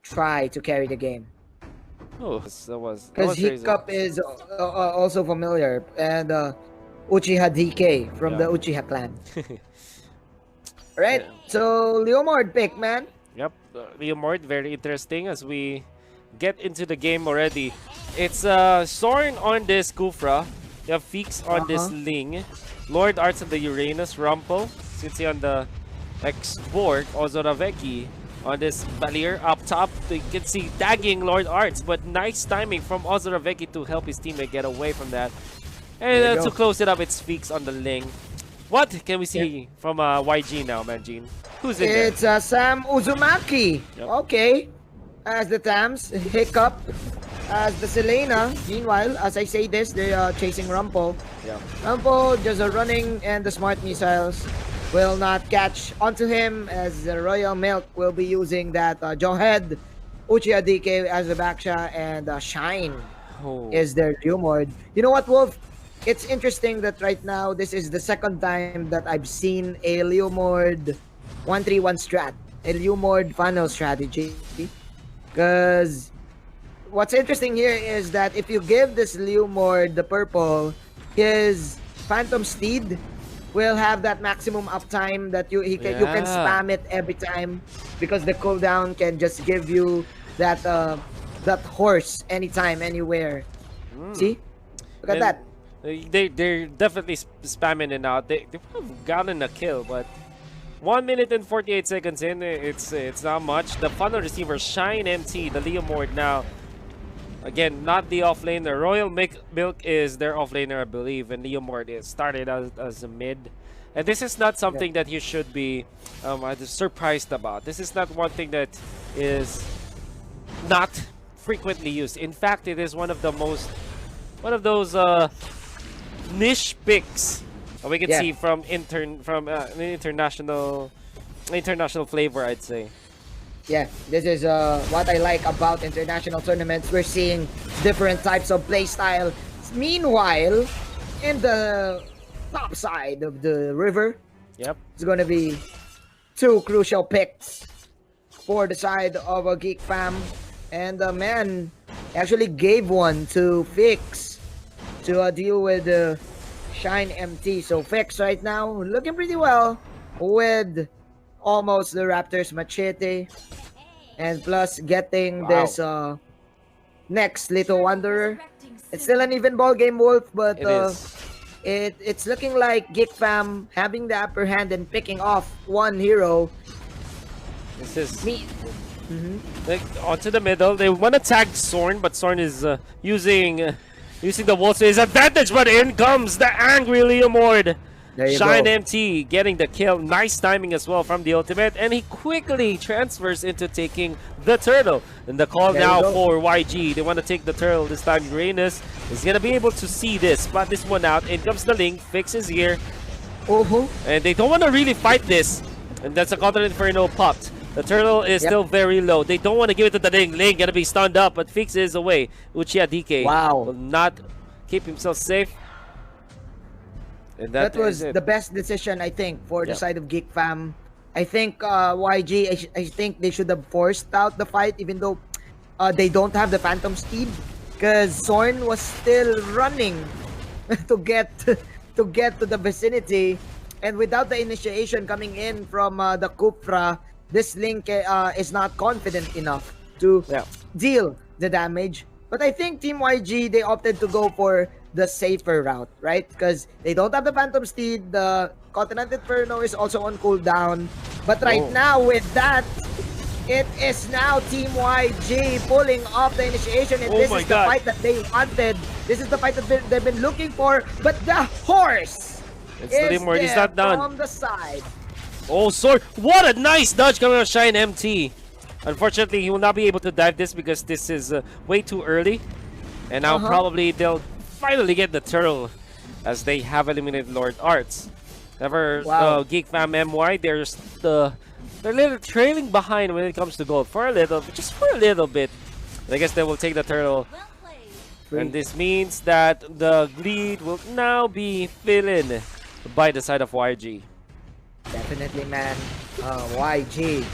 try to carry the game. Oh, that was Because Hiccup is also familiar, and Uchiha DK from the Uchiha clan. Right, so Leomord pick, man. Yep, Leomord, very interesting as we get into the game already. It's Soren on this Kufra. You have Feeks on this Ling. Lord Arts on the Uranus Rumple. Since on the X-Borg, Ozoraveki on this Valir up top. You can see tagging Lord Arts, but nice timing from Ozoraveki to help his teammate get away from that. And to close it up, it's Feeks on the Ling. What can we see from YG now, Manjin? Who's in there? It's Sam Uzumaki. Yep. Okay. As the Tams, Hiccup as the Selena. Meanwhile, as I say this, they are chasing Rumple. Yeah. Rumple just running, and the smart missiles will not catch onto him, as the Royal Milk will be using that Jawhead, Uchiha DK as the backshot, and Shine is their Leomord. You know what, Wolf? It's interesting that right now, this is the second time that I've seen a Leomord 1-3-1 strat, a Leomord funnel strategy. Because what's interesting here is that if you give this Leomord the purple, his Phantom Steed will have that maximum uptime that you can spam it every time, because the cooldown can just give you that that horse anytime, anywhere. See? Look at that. They're definitely spamming it out. They've gotten a kill, but 1 minute and 48 seconds in, it's not much. The funnel receiver, Shine MT, the Leomord now. Again, not the offlaner. Royal Milk is their offlaner, I believe, and Leomord is started as a mid. And this is not something that you should be surprised about. This is not one thing that is not frequently used. In fact, it is one of those niche picks we can see from international flavor, I'd say. Yeah, this is what I like about international tournaments. We're seeing different types of play style. Meanwhile, in the top side of the river, it's going to be two crucial picks for the side of a Geek fam. And the man actually gave one to Fix to deal with the Shine MT. So Fix right now looking pretty well with almost the Raptors Machete, and plus getting this next Little Wanderer. It's still an even ball game, Wolf, but it's looking like Geek fam having the upper hand and picking off one hero. This is like onto the middle. They want to tag Sorn, but Sorn is using the wall to his advantage. But in comes the angry Leomord. Shine MT getting the kill. Nice timing as well from the ultimate, and he quickly transfers into taking the turtle. And the call now for YG. They want to take the turtle this time. Uranus is gonna be able to see this, spot this one out. In comes the Link, fixes here, and they don't want to really fight this. And that's a counter inferno popped. The turtle is still very low. They don't want to give it to the Link. Link gonna be stunned up, but Fix is away. Uchiha DK will not keep himself safe. And that was the best decision, I think, for the side of Geek fam. I think YG, I think they should have forced out the fight, even though they don't have the Phantom Steed, because Sorn was still running to get to the vicinity, and without the initiation coming in from the Kupra, this Link is not confident enough to deal the damage. But I think Team YG, they opted to go for the safer route, right? Because they don't have the Phantom Steed, the Continent Inferno is also on cooldown. But right now, with that, it is now Team YG pulling off the initiation, and this is the fight that they wanted. This is the fight that they've been looking for, but the horse is there not done from the side. Oh, Sword! What a nice dodge coming out of Shine MT. Unfortunately, he will not be able to dive this because this is way too early. And now probably they'll finally get the turtle as they have eliminated Lord Arts. However, Geek fam MY, they're a little trailing behind when it comes to gold. Just for a little bit. And I guess they will take the turtle. And this means that the lead will now be filled in by the side of YG. Definitely, man. YG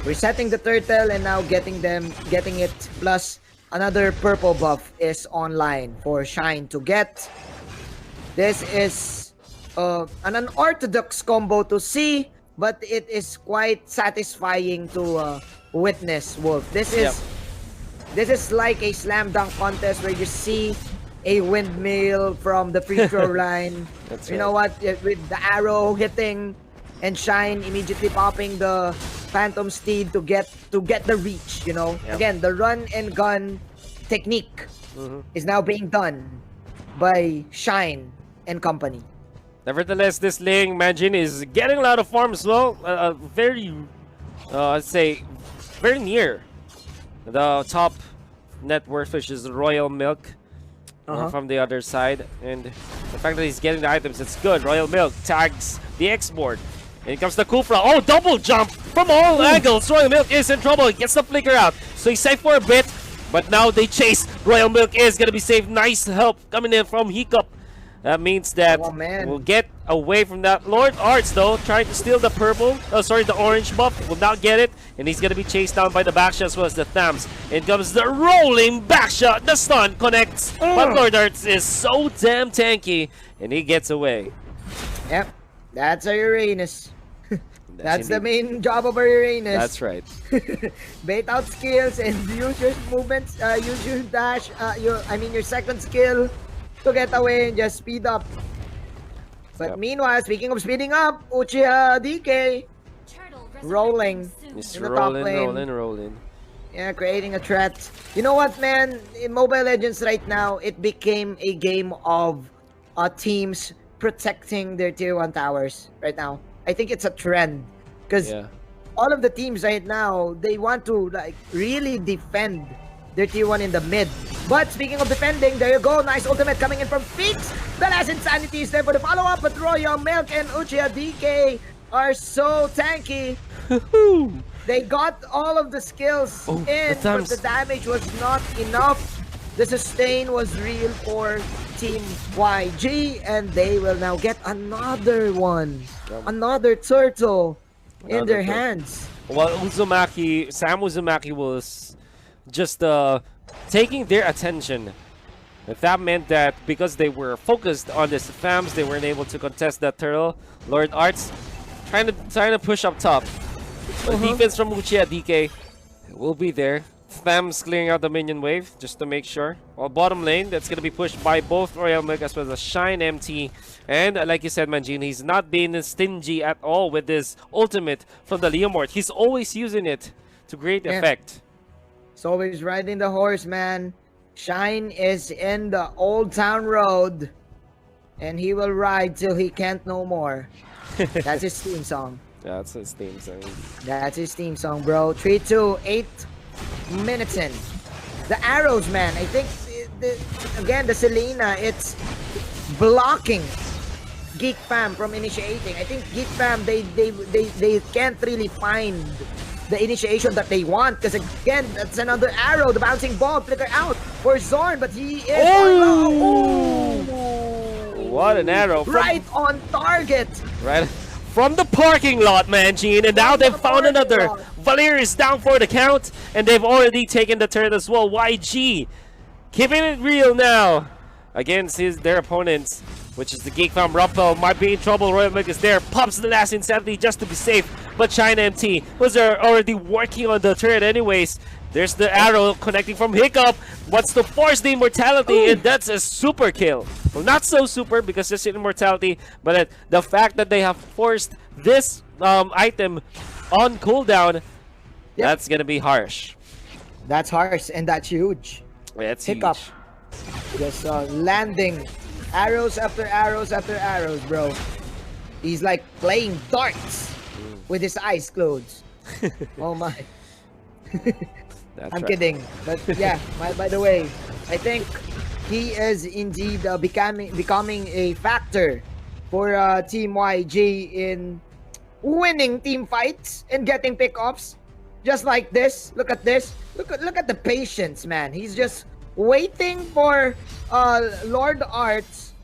resetting the turtle and now getting it. Plus another purple buff is online for Shine to get. This is an unorthodox combo to see, but it is quite satisfying to witness, Wolf. This is like a slam dunk contest where you see a windmill from the free throw line. That's you know what? With the arrow hitting and Shine immediately popping the Phantom Steed to get the reach, you know. Again, the run and gun technique is now being done by Shine and company. Nevertheless, this Ling Manjin is getting a lot of farm as well. Very, I'd say, very near the top net worth, which is Royal Milk from the other side. And the fact that he's getting the items, it's good. Royal Milk tags the X-board. And here comes the Kufra. Oh, double jump from all angles. Royal Milk is in trouble. He gets the flicker out. So he's safe for a bit. But now they chase. Royal Milk is going to be safe. Nice help coming in from Hiccup. That means that we'll get away from that. Lord Arts, though, trying to steal the purple. Oh, sorry, the orange buff. Will not get it. And he's going to be chased down by the backshot as well as the Thams. In comes the rolling backshot. The stun connects. But Lord Arts is so damn tanky. And he gets away. Yep. That's a Uranus. That's the main job of a Uranus. That's right. Bait out skills and use your movements, use your dash, your second skill to get away and just speed up. But meanwhile, speaking of speeding up, Uchiha DK rolling He's in the top lane. rolling. Yeah, creating a threat. You know what, man? In Mobile Legends right now, it became a game of teams protecting their tier 1 towers right now. I think it's a trend because all of the teams right now, they want to like really defend their tier 1 in the mid. But speaking of defending, there you go. Nice ultimate coming in from Fix. The last Insanity is there for the follow-up, but Royal Milk and Uchiha DK are so tanky. They got all of the skills in, but the damage was not enough. The sustain was real for Team YG, and they will now get another one. Another turtle in their hands. Well, Sam Uzumaki was just taking their attention. If that meant that because they were focused on this FAMs, they weren't able to contest that turtle. Lord Arts trying to push up top. The defense from Uchiha DK will be there. FAMs clearing out the minion wave just to make sure. Well, bottom lane, that's going to be pushed by both Royal Milk as well as Shine MT. And like you said, Manjin, he's not being stingy at all with this ultimate from the Leomord. He's always using it to great effect. He's always riding the horse, man. Shine is in the Old Town Road, and he will ride till he can't no more. That's his theme song. That's his theme song. That's his theme song, bro. 3-2, 8 minutes in. The arrows, man. I think, again, the Selena, it's blocking Geek Fam from initiating. I think Geek Fam, they can't really find the initiation that they want. Because, again, that's another arrow. The bouncing ball, flicker out for Zorn, but he is... What an arrow. Right on target. Right from the parking lot, Manjin, and now they've found another. Valir is down for the count, and they've already taken the turret as well. YG keeping it real now against their opponents, which is the Geek Farm. Rumpel might be in trouble. Royal Milk is there, pops the last Insanity just to be safe, but China MT was already working on the turret anyways. There's the arrow connecting from Hiccup, wants to force the immortality, and that's a super kill. Well, not so super because it's immortality, but the fact that they have forced this item on cooldown, that's gonna be harsh. That's harsh, and that's huge. That's Hiccup. huge. Just landing arrows after arrows after arrows, bro. He's like playing darts with his eyes closed. Oh my. I'm kidding, but yeah. By the way, I think he is indeed becoming a factor for Team YG in winning team fights and getting pickoffs. Just like this. Look at this. Look at the patience, man. He's just waiting for Lord Arts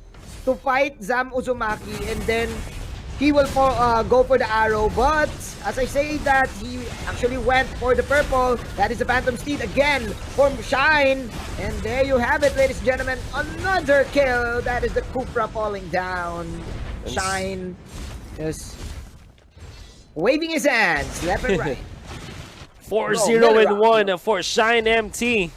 to fight Zam Uzumaki, and then he will go for the arrow. But as I say that, he actually went for the purple. That is the Phantom Steed again from Shine. And there you have it, ladies and gentlemen. Another kill. That is the Cupra falling down. Shine is waving his hands left and right. 4-0-1 for Shine MT.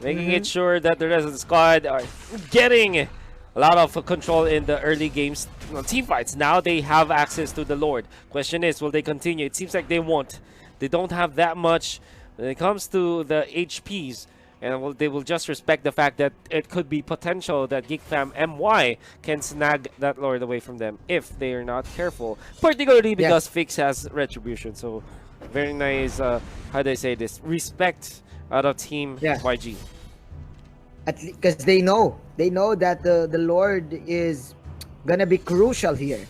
Making it sure that the rest of the squad are getting a lot of control in the early games, team fights. Now they have access to the Lord. Question is, will they continue? It seems like they won't. They don't have that much when it comes to the HPs. And they will just respect the fact that it could be potential that Geek Fam MY can snag that Lord away from them if they are not careful. Particularly because Fix has Retribution. So very nice, how do I say this? Respect out of Team YG. Because they know that the Lord is gonna be crucial here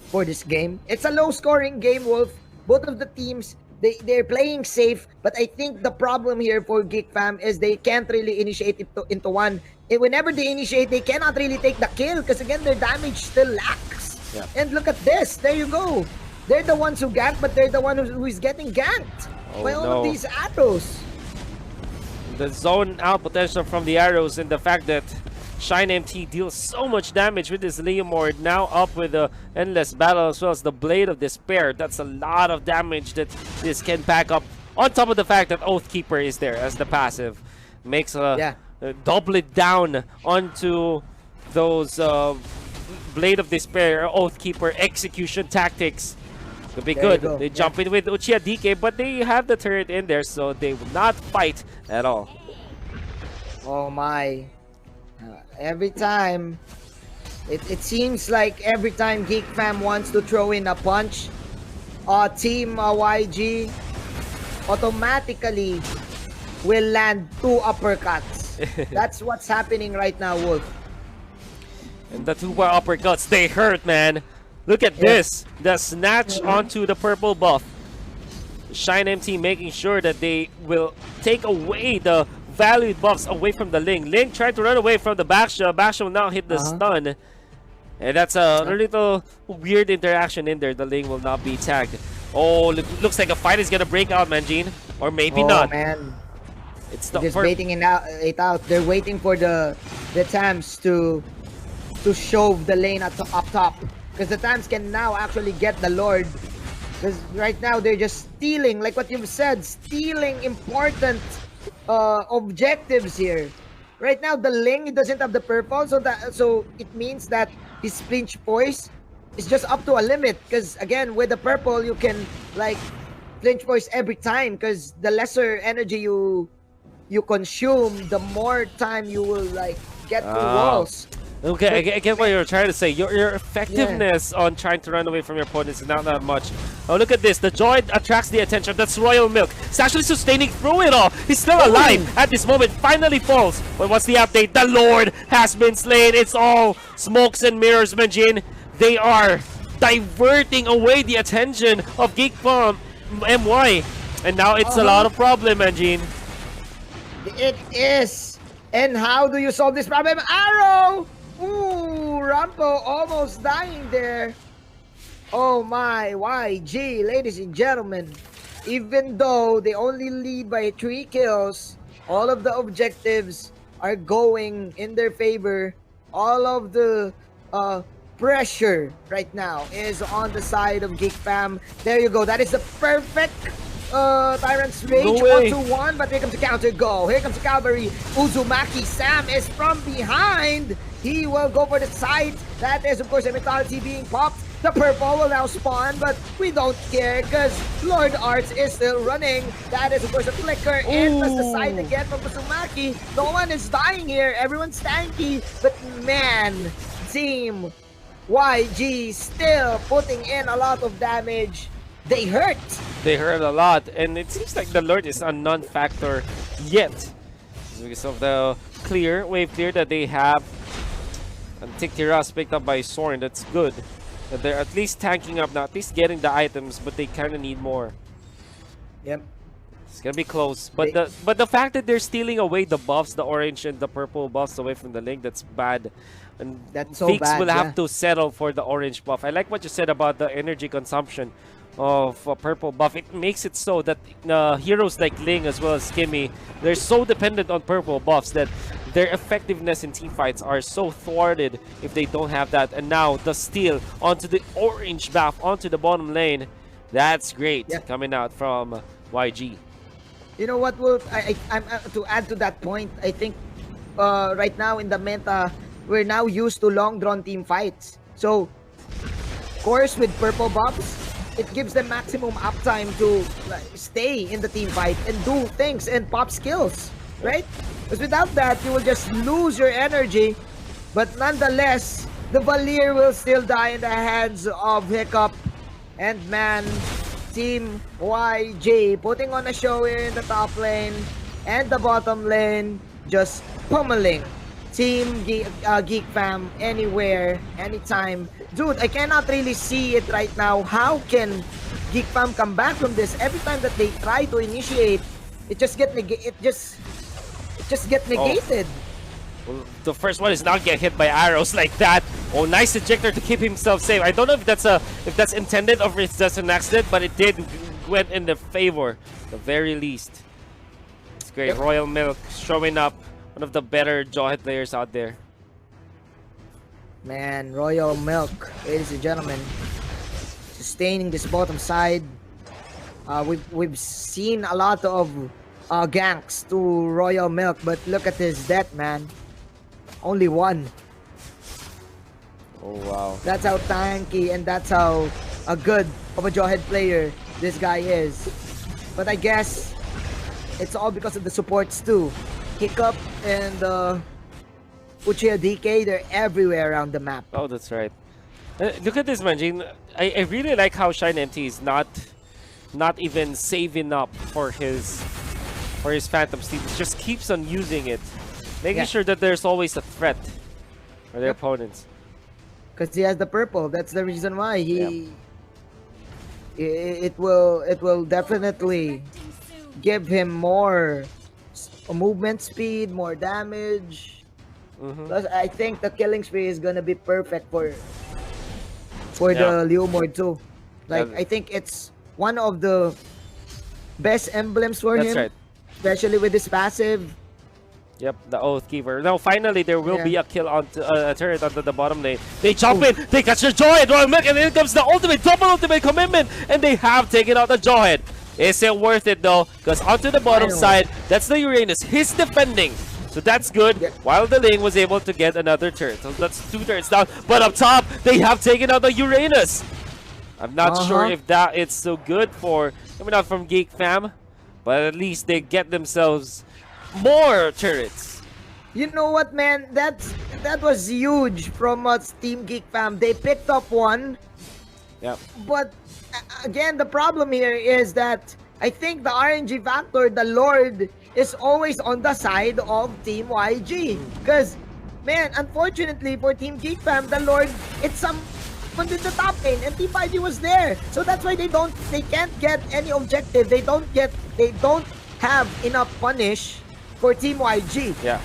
for this game. It's a low-scoring game, Wolf. Both of the teams, they're playing safe, but I think the problem here for Geek Fam is they can't really initiate it into one. Whenever they initiate, they cannot really take the kill because again, their damage still lacks. And look at this. There you go. They're the ones who gank, but they're the one who is getting ganked by all of these arrows. The zone out potential from the arrows and the fact that Shine MT deals so much damage with this Leomord, now up with the Endless Battle as well as the Blade of Despair. That's a lot of damage that this can pack up, on top of the fact that Oathkeeper is there as the passive. Makes a double it down onto those Blade of Despair, Oathkeeper execution tactics. Could be good. They jump in with Uchiha DK, but they have the turret in there, so they will not fight at all. Oh my. Every time, it seems like every time Geek Fam wants to throw in a punch, Team YG automatically will land 2 uppercuts. That's what's happening right now, Wolf. And the 2 uppercuts, they hurt, man. Look at this. The snatch onto the purple buff. Shine MT making sure that they will take away the valued buffs away from the Ling. Ling tried to run away from the Baksha. Baksha will now hit the stun. And that's a little weird interaction in there. The Ling will not be tagged. Oh, looks like a fight is going to break out, Manjin. Or maybe not. Man. It's just waiting it out. They're waiting for the Tams to shove the lane up top. Because the Tams can now actually get the Lord. Because right now they're just stealing, like what you've said, stealing important objectives here. Right now the Ling doesn't have the purple, so it means that his flinch voice is just up to a limit. Because again, with the purple you can like flinch voice every time. Because the lesser energy you consume, the more time you will like get through walls. Okay, I get what you're trying to say. Your effectiveness on trying to run away from your opponents is not that much. Oh, look at this. The Joy attracts the attention. That's Royal Milk. He's actually sustaining through it all. He's still alive at this moment. Finally falls. But what's the update? The Lord has been slain. It's all smokes and mirrors, Manjin. They are diverting away the attention of Geek Fam MY. And now it's a lot of problem, Manjin. It is. And how do you solve this problem? Arrow! Ooh, Rampo almost dying there. Oh my, YG, ladies and gentlemen. Even though they only lead by 3 kills, all of the objectives are going in their favor. All of the pressure right now is on the side of Geek Fam. There you go. That is the perfect Tyrant's Rage 1-2-1, but here comes the counter. Here comes the cavalry. Uzumaki Sam is from behind. He will go for the side. That is, of course, a mythology being popped. The purple will now spawn, but we don't care because Lord Arts is still running. That is, of course, a flicker. And plus the side again from Uzumaki. No one is dying here. Everyone's tanky. But man, Team YG still putting in a lot of damage. They hurt. They hurt a lot, and it seems like the Lord is a non-factor yet because of the wave clear that they have. And Tiktiras picked up by Sorn. That's good. That they're at least tanking up now, at least getting the items, but they kind of need more. Yep. It's gonna be close, but the fact that they're stealing away the buffs, the orange and the purple buffs away from the Link, that's bad. And that's so Fix bad, will have to settle for the orange buff. I like what you said about the energy consumption of purple buff, it makes it so that heroes like Ling as well as Kimmy, they're so dependent on purple buffs that their effectiveness in team fights are so thwarted if they don't have that. And now the steal onto the orange buff onto the bottom lane. That's great coming out from YG. You know what, Wolf? I'm to add to that point. I think right now in the meta, we're now used to long-drawn team fights. So, of course, with purple buffs, it gives them maximum uptime to stay in the team fight and do things and pop skills, right? Because without that, you will just lose your energy. But nonetheless, the Valier will still die in the hands of Hiccup. And man, Team YG putting on a show here in the top lane and the bottom lane, just pummeling Team Geek Fam anywhere, anytime. Dude, I cannot really see it right now. How can Geek Fam come back from this? Every time that they try to initiate, it just get negated. Well, the first one is not get hit by arrows like that. Oh, nice ejector to keep himself safe. I don't know if that's intended or if it's just an accident, but it did went in the favor, the very least. It's great. Yep. Royal Milk showing up, one of the better Jawhead players out there. Man, Royal Milk, ladies and gentlemen, sustaining this bottom side. We've seen a lot of ganks to Royal Milk, but look at his death, man. Only one. Oh wow. That's how tanky and that's how good of a Jawhead player this guy is. But I guess it's all because of the supports too. Hiccup and Uchiha DK, they're everywhere around the map. Oh, that's right. Look at this, Manjin. I really like how Shine MT is not even saving up for his Phantom Steed. He just keeps on using it, making sure that there's always a threat for their opponents. Because he has the purple. That's the reason why it will definitely give him more movement speed, more damage. Plus, I think the killing spree is gonna be perfect for the Leomord too. Like I think it's one of the best emblems for him. That's right. Especially with his passive. Yep, the Oath Keeper. Now, finally, there will be a kill on a turret onto the bottom lane. They jump in, they catch the Jawhead, Royal Milk, and then comes the ultimate, double ultimate commitment, and they have taken out the Jawhead. Is it worth it though? Because onto the bottom side, that's the Uranus. He's defending, so that's good. While the lane was able to get another turret, so that's 2 turrets down. But up top, they have taken out the Uranus. I'm not sure if that is so good for coming out from Geek Fam, but at least they get themselves more turrets. You know what, man? That was huge from Team Geek Fam. They picked up one. Yep. But again, the problem here is that I think the RNG factor, the Lord, is always on the side of Team YG. Because, man, unfortunately for Team Geek Fam, the Lord, it's summoned in the top lane, and Team YG was there. So that's why they can't get any objective. They don't have enough punish for Team YG. Yeah.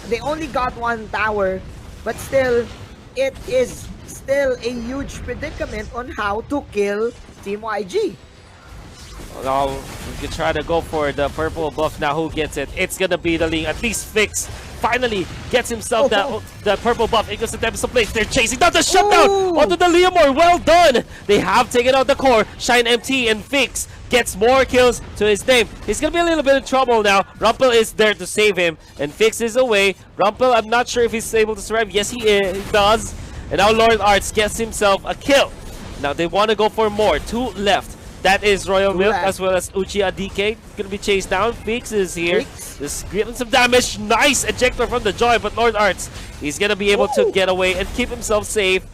They only got 1 tower, but still, it is still a huge predicament on how to kill Team YG. Now, we can try to go for the purple buff now. Who gets it? It's gonna be the Ling. At least Fix finally gets himself that purple buff. It goes to Tempest of Place. They're chasing down the shutdown onto the Leomord. Well done. They have taken out the core. Shine MT and Fix gets more kills to his name. He's gonna be a little bit in trouble now. Rumpel is there to save him, and Fix is away. Rumpel, I'm not sure if he's able to survive. Yes, he does. And now Lord Arts gets himself a kill. Now they want to go for more. 2 left. That is Royal Milk as well as Uchiha DK. Gonna be chased down. Fix is here. Just getting some damage. Nice ejector from the Joy, but Lord Arts, he's gonna be able to get away and keep himself safe.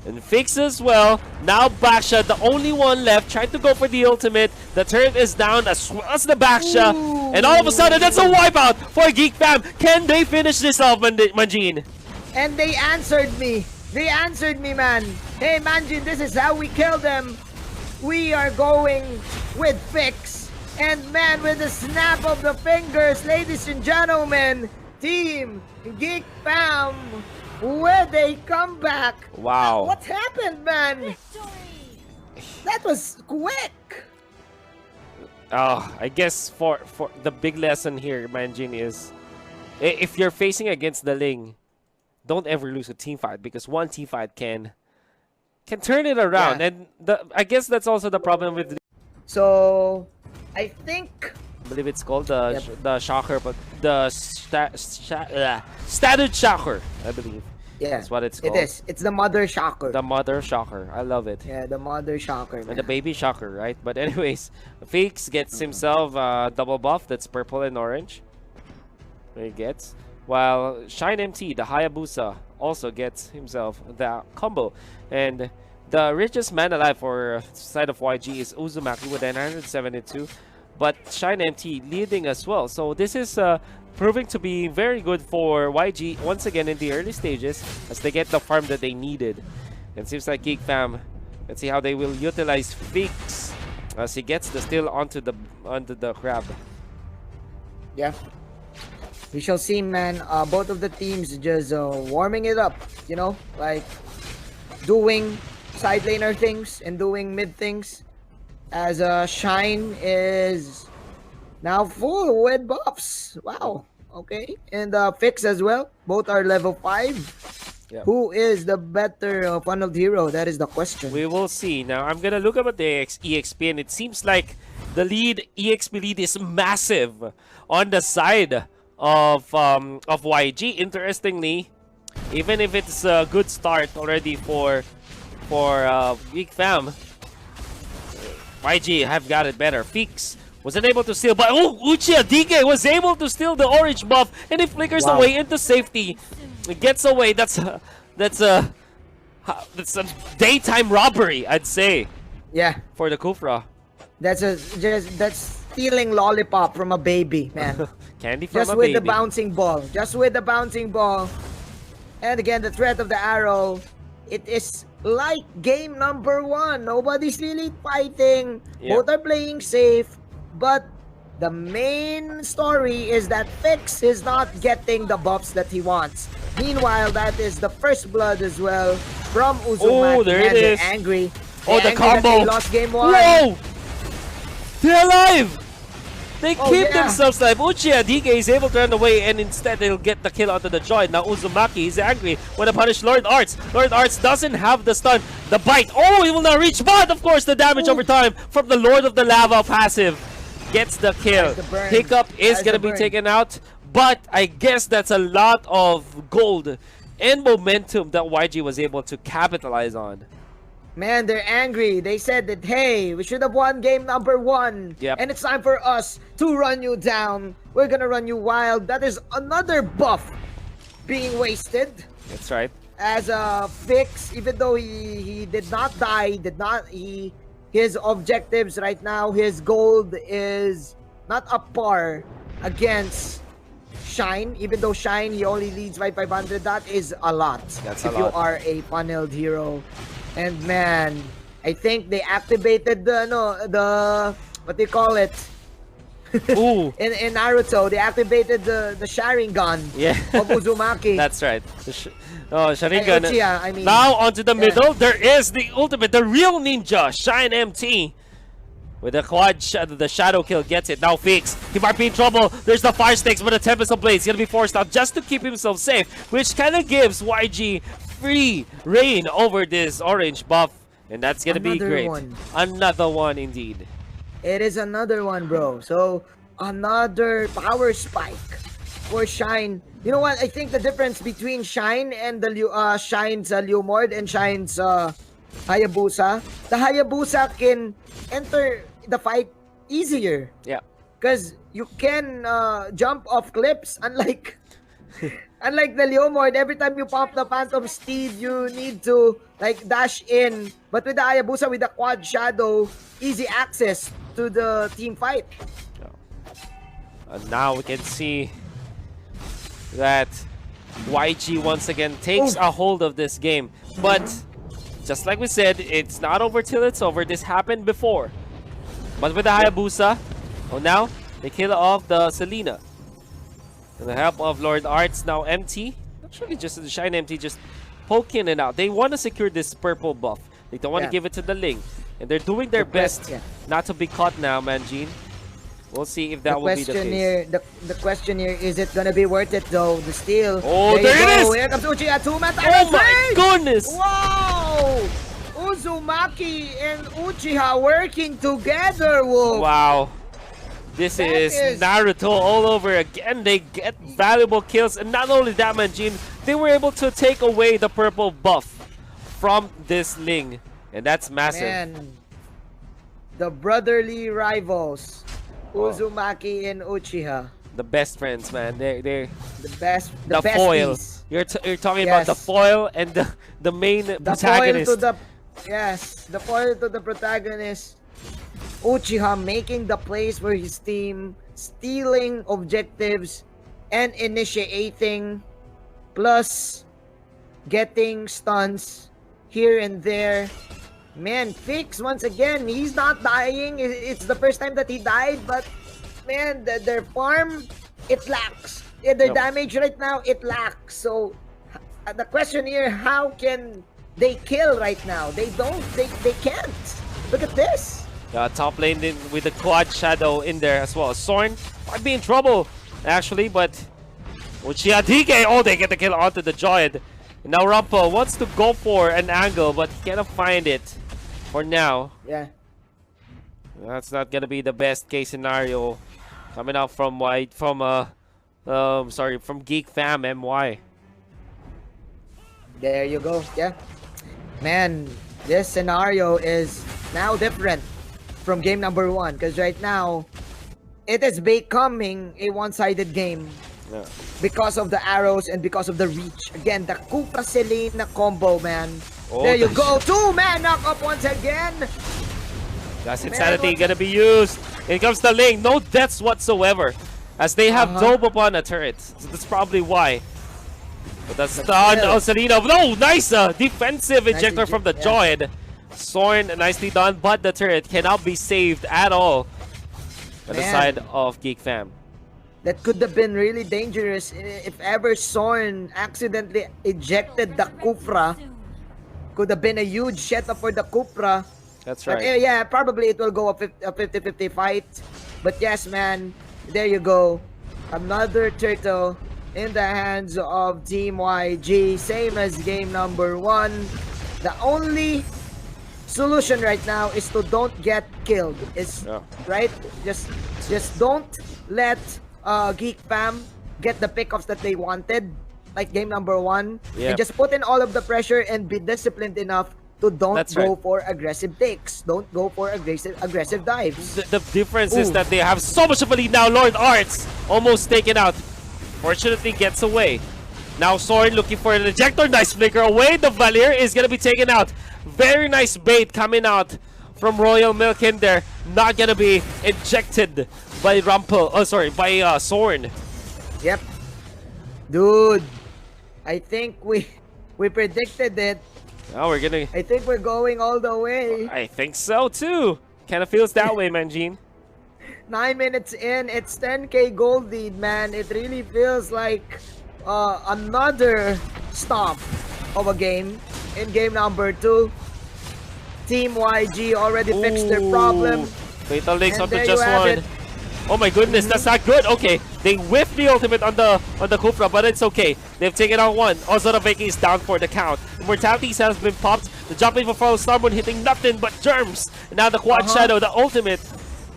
And Fix as well. Now Baksha, the only one left, trying to go for the ultimate. The turret is down as well as the Baksha. And all of a sudden, that's a wipeout for Geek Fam. Can they finish this off, Manjin? And they answered me. They answered me, man. Hey, Manjin, this is how we kill them. We are going with Fix. And man, with a snap of the fingers, ladies and gentlemen, Team Geek Fam, where they come back. Wow. What happened, man? That was quick. I guess for the big lesson here, Manjin, is if you're facing against the Ling, don't ever lose a team fight because one team fight can turn it around, Yeah. and I guess that's also the problem with. So, I think I believe it's called the shocker, but the standard shocker, I believe. yeah, That's what it's called. it is. It's the mother shocker. The mother shocker. I love it. Yeah, the mother shocker. And Man. the baby shocker, right? But anyways, Fakes gets himself double buff. That's purple and orange. He gets. While Shine MT, the Hayabusa, also gets himself the combo. And the richest man alive for side of YG is Uzumaki with 972. But Shine MT leading as well. So this is proving to be very good for YG once again in the early stages as they get the farm that they needed. And seems like Geek Fam, let's see how they will utilize Fakes as he gets the steal onto the crab. Yeah. We shall see, man. Both of the teams just warming it up, you know, like doing side laner things and doing mid things. As Shine is now full with buffs. Wow. Okay. And Fix as well. Both are level 5. Yep. Who is the better funneled hero? That is the question. We will see. Now, I'm going to look up at the EXP, and it seems like the EXP lead is massive on the side of YG. Interestingly, even if it's a good start already for Geek Fam, YG have got it better. Feeks wasn't able to steal, but Uchiha DK was able to steal the orange buff, and he flickers away into safety. It gets away. That's a daytime robbery, I'd say. Yeah. For the Kufra. That's stealing lollipop from a baby, man. Candy from just a with baby. the bouncing ball. Just with the bouncing ball. And again, the threat of the arrow. It is like game number 1. Nobody's really fighting. Yep. Both are playing safe. But the main story is that Fix is not getting the buffs that he wants. Meanwhile, that is the first blood as well from Uzumaki. Oh, there it is. They're angry. Oh, the They're angry that combo. they lost game 1. Whoa! They're alive! They keep yeah. themselves alive. Uchiha DK is able to run away, and instead they'll get the kill onto the joint. Now Uzumaki is angry when to punish Lord Arts. Lord Arts doesn't have the stun. The bite. Oh, he will not reach, but of course the damage over time from the Lord of the Lava passive gets the kill. Hiccup is going to be taken out, but I guess that's a lot of gold and momentum that YG was able to capitalize on. Man, they're angry. They said that, hey, we should have won game number 1. Yep. And it's time for us to run you down. We're gonna run you wild. That is another buff being wasted. That's right. As a Fix, even though he did not die, his objectives right now, his gold is not up par against Shine. Even though Shine, he only leads by 500. That is a lot. That's a lot. If you are a funneled hero. And man, I think they activated the what do you call it? Ooh. in Naruto, they activated the Sharingan of Uzumaki. That's right. Sharingan. Uchiha, I mean. Now onto the middle, there is the ultimate, the real ninja, Shine MT. With the quad, the shadow kill gets it. Now Fix, he might be in trouble. There's the fire stakes, but the Tempest of Blades gonna be forced out just to keep himself safe, which kind of gives YG free reign over this orange buff, and that's gonna be great. Another one indeed. It is another one, bro. So another power spike for Shine. You know what? I think the difference between Shine and the Shine's Leomord and Shine's Hayabusa, the Hayabusa can enter the fight easier. Yeah. Because you can jump off cliffs, unlike unlike the Leomord. Every time you pop the Phantom Steed, you need to like dash in. But with the Hayabusa, with the quad shadow, easy access to the team fight. And now we can see that YG once again takes a hold of this game. But just like we said, it's not over till it's over. This happened before. But with the Hayabusa, now they kill off the Selena. With the help of Lord Arts, now MT. Actually, just the Shine MT just poking it out. They want to secure this purple buff. They don't want to give it to the Ling. And they're doing their best not to be caught now, Manjin. We'll see if that will be the case. The question here, is it gonna be worth it though? The steal. Oh, there it is! Here comes Uchiha, 2-man. Oh my goodness! Wow! Uzumaki and Uchiha working together, Wolf. Wow. This is Naruto all over again. They get valuable kills. And not only that, Manjin, they were able to take away the purple buff from this Ling. And that's massive. Man, the brotherly rivals. Uzumaki and Uchiha. The best friends, man. They're the best. The foil. You're talking about the foil and the main protagonist. The foil to the protagonist. Uchiha making the plays for his team, stealing objectives and initiating, plus getting stuns here and there. Man, Fix once again, he's not dying. It's the first time that he died, but man, their farm, it lacks. Their damage right now, it lacks. So the question here, how can they kill right now? They can't. Look at this. Top lane with the quad shadow in there as well. Sorn might be in trouble actually, but Uchiha DK, oh, they get the kill onto the Giant. And now Rampo wants to go for an angle, but cannot find it for now. Yeah. That's not gonna be the best case scenario coming out from from Geek Fam MY. There you go. Yeah. Man, this scenario is now different from game number 1, because right now it is becoming a one-sided game because of the arrows and because of the reach. Again, the Kufra Selena combo, man. Oh, there you go. 2-man knock up once again. That's insanity gonna be used. Here comes the Ling. No deaths whatsoever, as they have dope upon a turret. So that's probably why. But the stun of Selena. No, nice defensive injector from the Joid. Sorn, nicely done, but the turret cannot be saved at all by the side of Geek Fam. That could have been really dangerous if ever Sorn accidentally ejected the Kufra. Could have been a huge setup for the Kufra. That's right. But, yeah, probably it will go a 50-50 fight. But yes, man, there you go. Another turtle in the hands of Team YG. Same as game number 1. The only solution right now is to don't get killed. Right? Just don't let Geek Fam get the pickups that they wanted, like game number 1. And just put in all of the pressure and be disciplined enough to don't go for aggressive takes. Don't go for aggressive dives. The difference is that they have so much of a lead now. Lord Arts almost taken out. Fortunately gets away. Now Sorn looking for an ejector. Nice flicker away. The Valir is gonna be taken out. Very nice bait coming out from Royal Milk in there. Not gonna be ejected by by Sorn. Yep. Dude, I think we predicted it. Now we're gonna... I think we're going all the way. I think so too. Kinda feels that way, Manjin. 9 minutes in, it's 10k gold lead, man. It really feels like another stomp of a game in game number 2. Team YG already fixed their problem. Fatal links up to just one. Oh my goodness, that's not good. Okay, they whiffed the ultimate on the Kufra, but it's okay. They've taken out one. Also, the Viking is down for the count. Immortality has been popped. The jumping for Fall Starboard hitting nothing but germs. And now the Quad Shadow, the ultimate.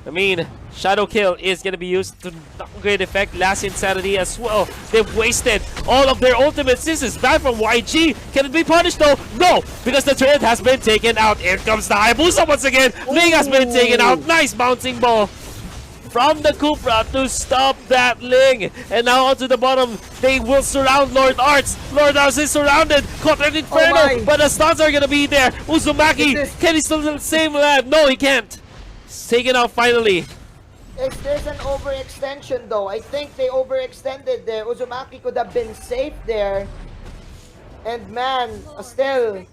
I mean, Shadow Kill is going to be used to not great effect. Last Insanity as well. They've wasted all of their ultimates. This is bad from YG. Can it be punished though? No, because the turret has been taken out. Here comes the Hayabusa once again. Ling has been taken out. Nice bouncing ball from the Kufra to stop that Ling. And now onto the bottom, they will surround Lord Arts. Lord Arts is surrounded. Caught an Inferno, but the stuns are going to be there. Uzumaki, can he still save that? No, he can't. Taken out finally. There's an overextension though. I think they overextended there. Uzumaki could have been safe there. And man, still,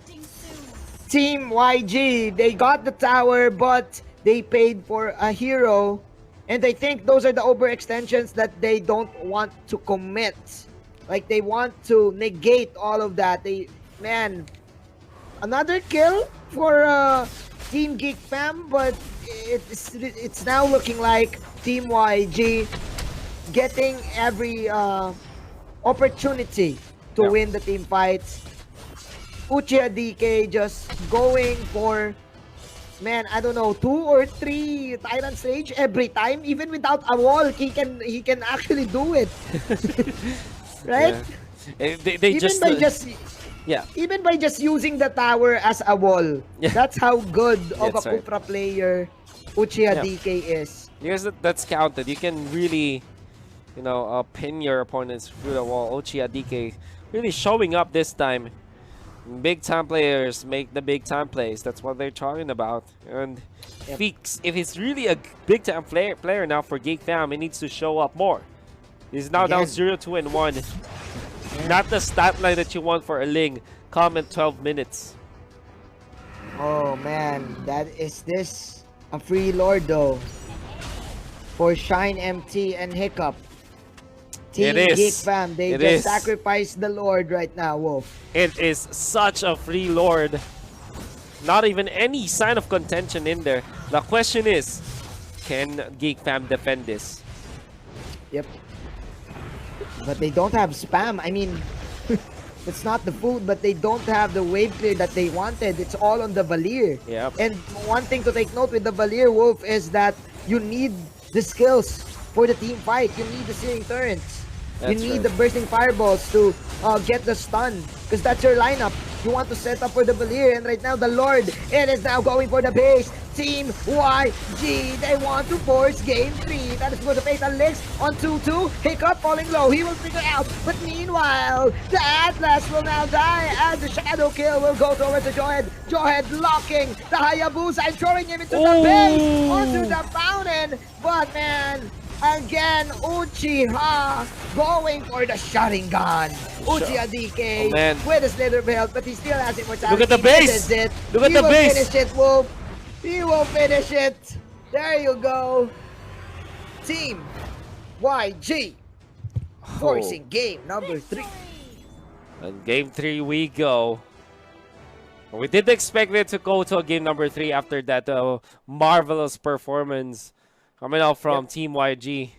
Team YG, they got the tower, but they paid for a hero. And I think those are the overextensions that they don't want to commit. Like, they want to negate all of that. Man, another kill for Team Geek fam, but it's now looking like Team YG getting every opportunity to win the team fights. Uchiha DK just going for, man, I don't know, 2 or 3 Tyrant Stage every time. Even without a wall, he can actually do it. Right? Yeah. They Even by just using the tower as a wall. Yeah. That's how good of a That's right. Kufra player Uchiha DK is. Because that's counted. You can really, pin your opponents through the wall. Uchiha DK really showing up this time. Big time players make the big time plays. That's what they're talking about. And Feeks, if he's really a big time player now for Geek Fam, he needs to show up more. He's now down 0-2-1. Not the stat line that you want for a Ling. Comment 12 minutes. Oh man, is this a free lord though? For Shine MT and Hiccup. Team Geek Fam, they just sacrificed the Lord right now, Wolf. It is such a free Lord. Not even any sign of contention in there. The question is, can Geek Fam defend this? Yep. But they don't have spam. I mean, it's not the food, but they don't have the wave clear that they wanted. It's all on the Valir. Yep. And one thing to take note with the Valir, Wolf, is that you need the skills for the team fight. You need the searing turrets. You need the bursting fireballs to get the stun, because that's your lineup. You want to set up for the Valir, and right now the Lord, it is now going for the base. Team YG, they want to force game 3. That is for the Fatal Licks on 2-2. Hiccup falling low, he will figure out. But meanwhile, the Atlas will now die, and the Shadow Kill will go towards the Jawhead. Jawhead locking the Hayabusa and throwing him into the base, onto the fountain. But man, again, Uchiha going for the Sharingan. Uchiha DK with his leather belt, but he still has immortality. Look at the base! Look at the base! He will finish it, Wolf. He will finish it. There you go. Team YG forcing game number 3. And game 3 we go. We did expect it to go to a game number 3 after that marvelous performance coming out from Team YG.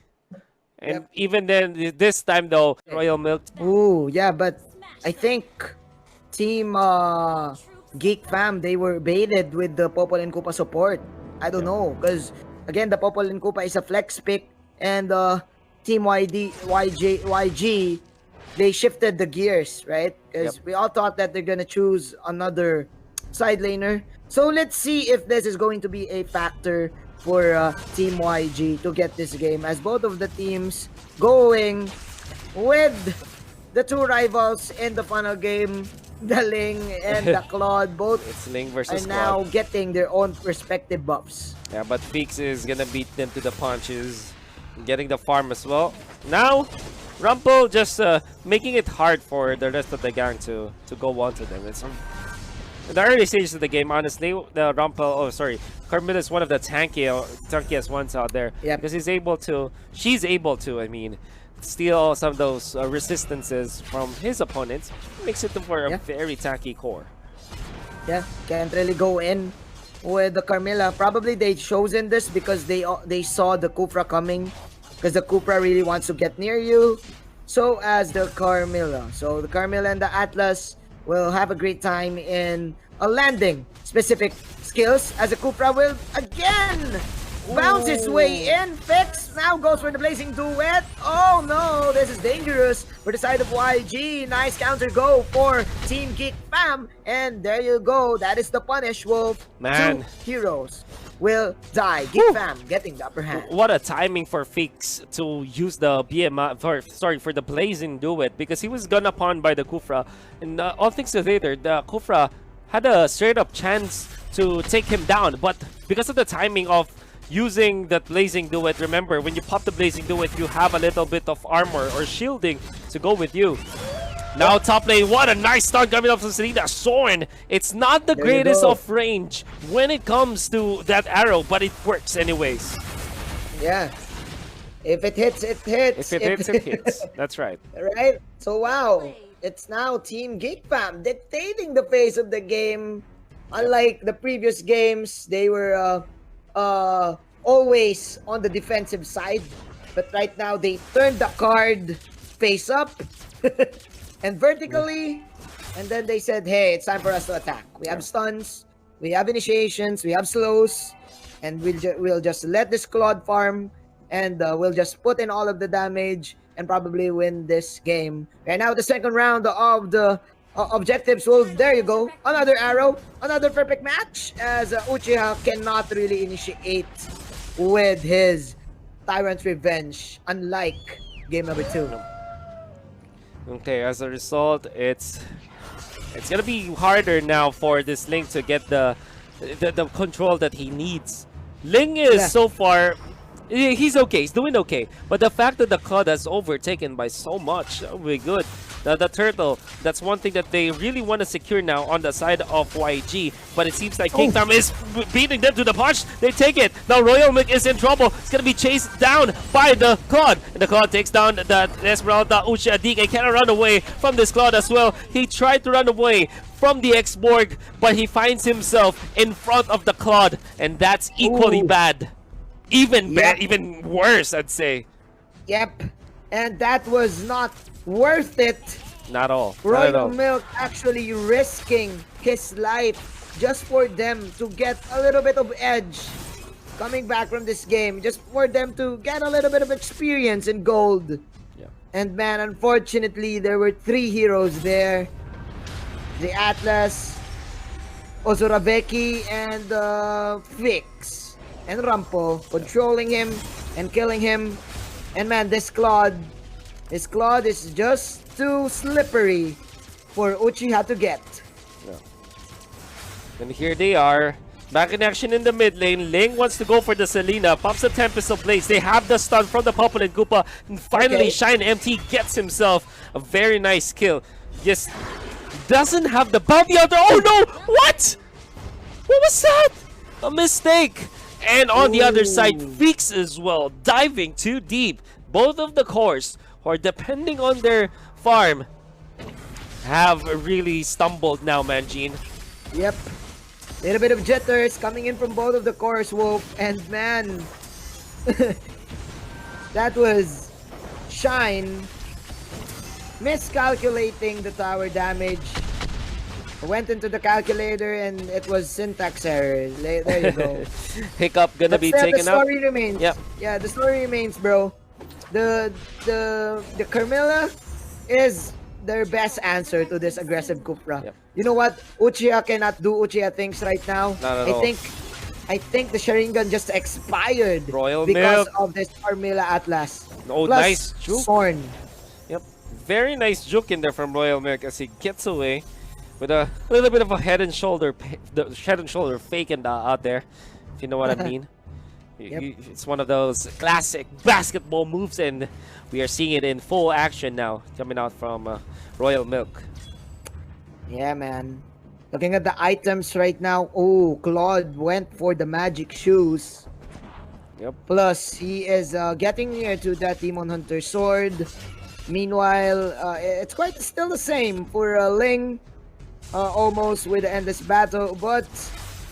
And even then, this time though, Royal Milk. Ooh, yeah, but I think Team Geek Fam, they were baited with the Popol and Koopa support. I don't know, because again, the Popol and Koopa is a flex pick, and Team YG, they shifted the gears, right? Because we all thought that they're gonna choose another side laner. So let's see if this is going to be a factor for Team YG to get this game, as both of the teams going with the 2 rivals in the final game, the Ling and the Claude, both it's Ling versus are now Claude. getting their own respective buffs. Yeah, but Feeks is gonna beat them to the punches, getting the farm as well. Now, Rumple just making it hard for the rest of the gang to go on to them. It's in the early stages of the game, honestly, the Rumple, Carmilla is one of the tankiest ones out there. Yeah. Because she's able to, I mean, steal some of those resistances from his opponents. Makes it for a very tanky core. Yeah, can't really go in with the Carmilla. Probably they chosen this because they saw the Kufra coming, because the Kufra really wants to get near you. So as the Carmilla. So the Carmilla and the Atlas will have a great time in landing specific skills, as the Kufra will again bounce its way in. Fix now goes for the Blazing Duet. Oh no, this is dangerous for the side of YG. Nice counter go for Team Geek Fam. And there you go. That is the punish, Wolf. Man. 2 heroes will die. Geek Fam getting the upper hand. What a timing for Feeks to use the BMI, for the Blazing Duet, because he was gunned upon by the Kufra. And all things considered, the Kufra had a straight up chance to take him down, but because of the timing of using that Blazing Duet, remember, when you pop the Blazing Duet, you have a little bit of armor or shielding to go with you. Now top lane, what a nice start coming up from Selena. Soren, it's not the greatest of range when it comes to that arrow, but it works anyways. Yeah. If it hits, it hits. If it hits, it hits. That's right. Right? So wow, it's now Team Geek Fam dictating the pace of the game. Unlike the previous games, they were always on the defensive side. But right now, they turned the card face up and vertically. And then they said, hey, it's time for us to attack. We have stuns, we have initiations, we have slows. And we'll just let this Claude farm. And we'll just put in all of the damage and probably win this game. And now the second round of the objectives. Well, there you go. Another arrow. Another perfect match. As Uchiha cannot really initiate with his Tyrant's Revenge. Unlike game number 2. Okay, as a result, it's gonna be harder now for this Ling to get the control that he needs. Ling is so far, he's okay, he's doing okay. But the fact that the Claude has overtaken by so much, that would be good. The turtle, that's one thing that they really want to secure now on the side of YG. But it seems like Kingdom is beating them to the punch. They take it. Now Royal Milk is in trouble. It's going to be chased down by the Claude. And the Claude takes down the Esmeralda. Uchiha DK cannot run away from this Claude as well. He tried to run away from the X-Borg, but he finds himself in front of the Claude. And that's equally bad. Even bad, even worse, I'd say. Yep. And that was not worth it. Not all. Royal Milk actually risking his life just for them to get a little bit of edge coming back from this game, just for them to get a little bit of experience in gold. Yeah. And man, unfortunately, there were 3 heroes there. The Atlas, Ozoraveki, and Fix. And Rampo controlling him and killing him. And man, this Claude is just too slippery for Uchiha to get. Yeah. And here they are. Back in action in the mid lane. Ling wants to go for the Selena. Pops the Tempest of Blaze. They have the stun from the Popple and Koopa. And finally, Shine MT gets himself a very nice kill. Just doesn't have the bounty out there. Oh no! What? What was that? A mistake. And on the other side, Feeks as well, diving too deep. Both of the cores, who are depending on their farm, have really stumbled now, Manjin. Yep. Little bit of jitters coming in from both of the cores, Wolf. And man, that was Shine miscalculating the tower damage. Went into the calculator and it was syntax error. There you go. Hiccup gonna be taken the out. story remains. Yep. Yeah, the story remains, bro. The Carmilla is their best answer to this aggressive Kupra. Yep. You know what? Uchiha cannot do Uchiha things right now. Not at all. I think the Sharingan just expired Royal because Milk. of this Carmilla Atlas. Oh, Plus nice juke. Sorn. Yep. Very nice juke in there from Royal Milk as he gets away with a little bit of a head and shoulder fake out there, if you know what I mean. It's one of those classic basketball moves, and we are seeing it in full action now, coming out from Royal Milk. Yeah, man. Looking at the items right now, Claude went for the magic shoes. Yep. Plus, he is getting near to that Demon Hunter sword. Meanwhile, it's quite still the same for Ling. Almost with the endless battle, but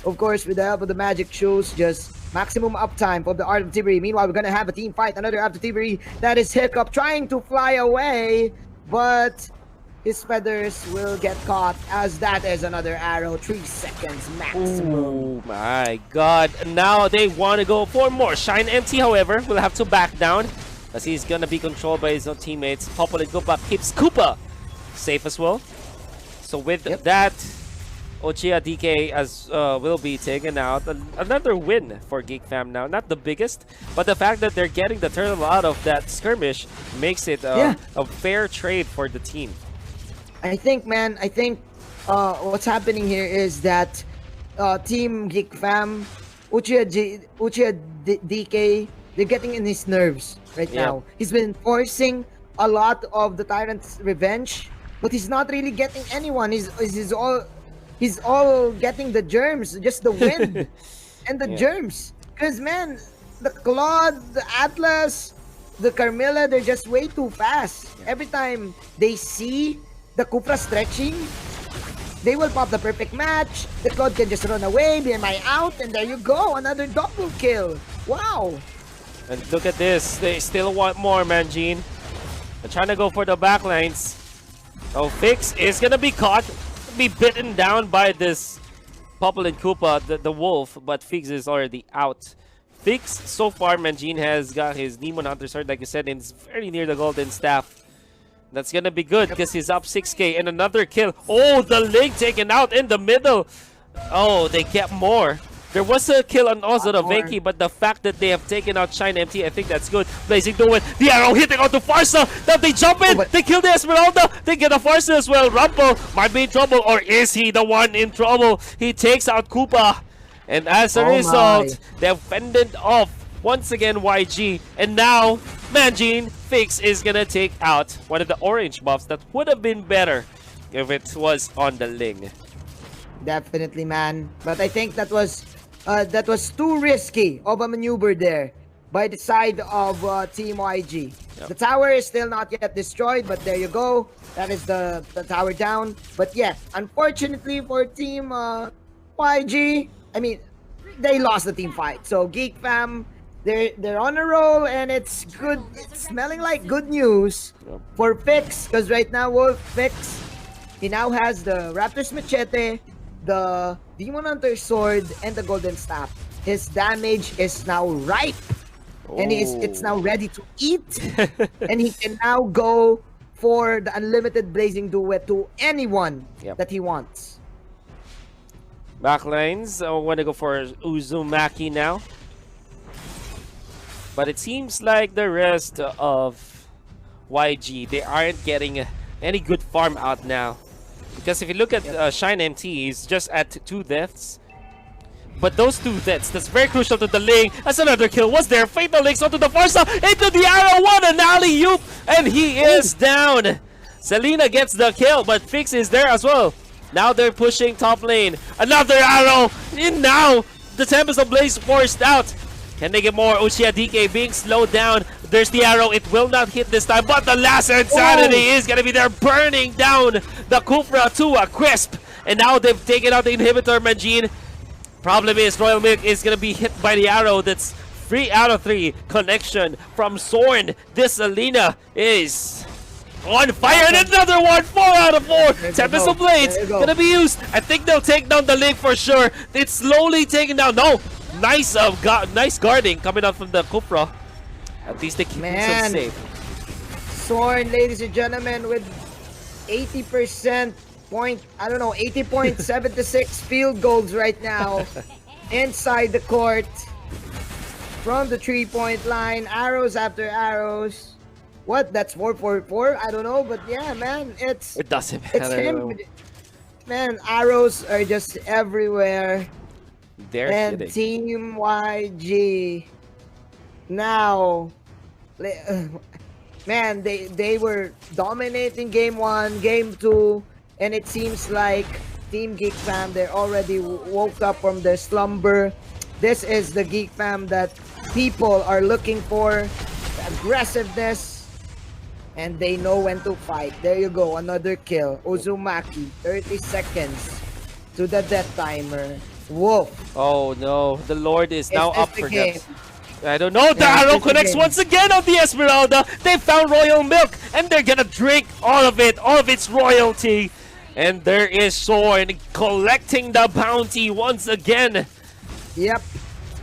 of course with the help of the magic shoes, just maximum uptime for the Art of Tiberi. Meanwhile, we're gonna have a team fight, another Art of Tiberi. That is Hiccup trying to fly away, but his feathers will get caught as that is another arrow. 3 seconds maximum. Oh my god. Now they want to go for more. Shine MT, however, will have to back down as he's gonna be controlled by his own teammates. Popple and Koopa keeps Koopa safe as well. So with that, Uchiha DK will be taken out. Another win for Geek Fam now. Not the biggest, but the fact that they're getting the turtle out of that skirmish makes it a fair trade for the team. I think, man, what's happening here is that Team Geek Fam, Uchiha DK, they're getting in his nerves right now. He's been forcing a lot of the Tyrant's Revenge, but he's not really getting anyone. He's all getting the germs, just the wind and the germs. Because man, the Claude, the Atlas, the Carmilla, they're just way too fast. Every time they see the Kupra stretching, they will pop the perfect match. The Claude can just run away, be my out, and there you go, another double kill. Wow. And look at this, they still want more, man, Gene. They're trying to go for the backlines. Oh, Fix is gonna be caught, be bitten down by this Popple and Koopa, the wolf, but Fix is already out. Fix, so far, Manjin has got his Demon Hunter sword, like you said, and it's very near the Golden Staff. That's gonna be good because he's up 6k and another kill. Oh, the Link taken out in the middle. Oh, they get more. There was a kill on also the Venki, but the fact that they have taken out Shine MT, I think that's good. Blazing Duet, the arrow hitting onto Farsa. Now they jump in, they kill the Esmeralda, they get a Farsa as well. Rumble might be in trouble, or is he the one in trouble? He takes out Koopa. And as a result, they've fended off once again YG. And now, Manjin Fix is gonna take out one of the orange buffs that would have been better if it was on the Ling. Definitely, man. But I think that was too risky of a maneuver there by the side of Team YG. Yep. The tower is still not yet destroyed, but there you go. That is the tower down. But yeah, unfortunately for Team YG, I mean, they lost the team fight. So Geek Fam, they're on a roll, and it's good. It's smelling like good news for Fix, because right now Wolf Fix, he now has the Raptor's Machete, the Demon Hunter Sword, and the Golden Staff. His damage is now ripe, and it's now ready to eat, and he can now go for the unlimited Blazing Duet to anyone that he wants. Backlines, I want to go for Uzumaki now. But it seems like the rest of YG, they aren't getting any good farm out now. Because if you look at Shine MT, he's just at 2 deaths. But those 2 deaths, that's very crucial to the Ling. That's another kill. Was there? Fatal links onto the Farsa, into the arrow, what an alley-oop! And he is down! Selena gets the kill, but Fix is there as well. Now they're pushing top lane. Another arrow! And now, the Tempest of Blaze forced out. Can they get more? Uchiha DK being slowed down. There's the arrow. It will not hit this time, but the last insanity is going to be there, burning down the Kufra to a crisp. And now they've taken out the inhibitor, Manjin. Problem is, Royal Milk is going to be hit by the arrow. That's 3 out of 3 connection from Sorn. This Alina is on fire, and another one, 4 out of 4. Tempest of Blades gonna be used. I think they'll take down the Link for sure. It's slowly taken down. No, nice guarding coming out from the Kufra. At least they keep themselves safe. Sorn, ladies and gentlemen, with 80% point, I don't know, 80.76 field goals right now inside the court from the 3-point line. Arrows after arrows. What? That's 444? I don't know, but yeah, man, it doesn't matter. It's him. Man, arrows are just everywhere. They're and hitting. Team YG now, man, they were dominating game 1, game 2, and it seems like Team Geek Fam, they already woke up from their slumber. This is the Geek Fam that people are looking for, the aggressiveness. And they know when to fight. There you go, another kill. Uzumaki, 30 seconds to the death timer. Wolf. Oh no, the Lord is now up for grabs. I don't know, the arrow connects once again on the Esmeralda. They found Royal Milk, and they're gonna drink all of its royalty. And there is Sorn collecting the bounty once again. Yep.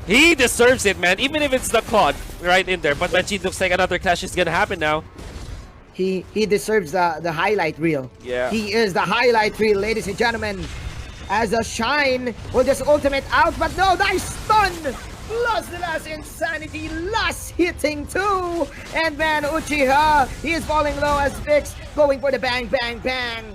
He deserves it, man, even if it's the Claude right in there. But Manchi looks like another clash is gonna happen now. He deserves the highlight reel. Yeah. He is the highlight reel, ladies and gentlemen. As a Shine will just ultimate out, but no, nice stun! Plus the last insanity, last hitting too! And man, Uchiha, he is falling low as Vix, going for the bang, bang, bang.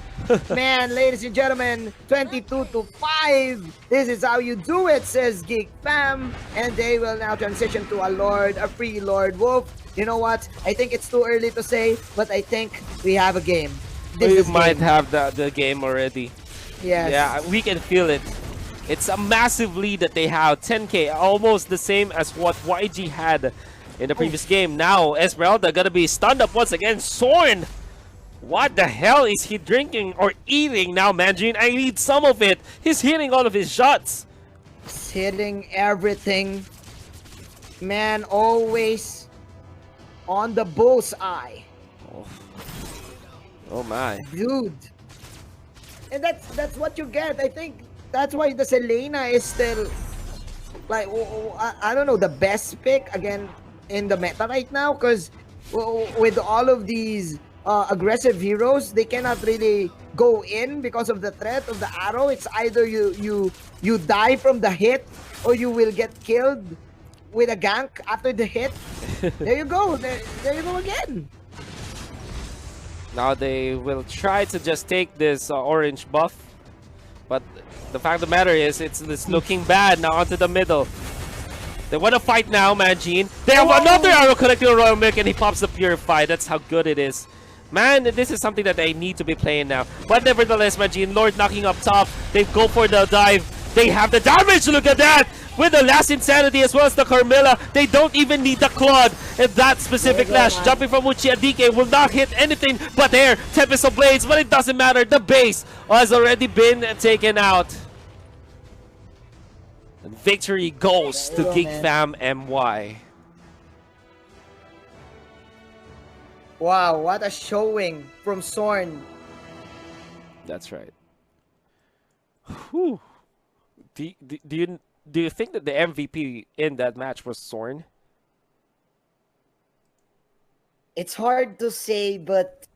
Man, ladies and gentlemen, 22-5. This is how you do it, says Geek Fam. And they will now transition to a free Lord Wolf. You know what? I think it's too early to say, but I think we have a game. We might have the game already. Yes. Yeah, we can feel it. It's a massive lead that they have. 10k, almost the same as what YG had in the previous game. Now, Esmeralda gonna be stunned up once again. Sorn! What the hell is he drinking or eating now, Manjin? I need some of it. He's hitting all of his shots. He's hitting everything. Man, always on the bullseye. Oh my. Dude. And that's what you get. I think that's why the Selena is still like I don't know, the best pick again in the meta right now, because with all of these aggressive heroes, they cannot really go in because of the threat of the arrow. It's either you die from the hit or you will get killed with a gank after the hit. There you go. There you go again. Now they will try to just take this orange buff, but the fact of the matter is it's looking bad now onto the middle. They want to fight now, Manjin. They have another arrow connecting to Royal Milk, and he pops the Purify. That's how good it is. Man, this is something that they need to be playing now. But nevertheless, Manjin, Lord knocking up top. They go for the dive. They have the damage. Look at that. With the last Insanity as well as the Carmilla, they don't even need the Claude. And that specific lash jumping from Uchi and DK will not hit anything but air. Tempest of Blades, but it doesn't matter. The base has already been taken out. And victory goes to Geek Fam MY. Wow, what a showing from Sorn. That's right. Whew. Do you think that the MVP in that match was Sorn? It's hard to say, but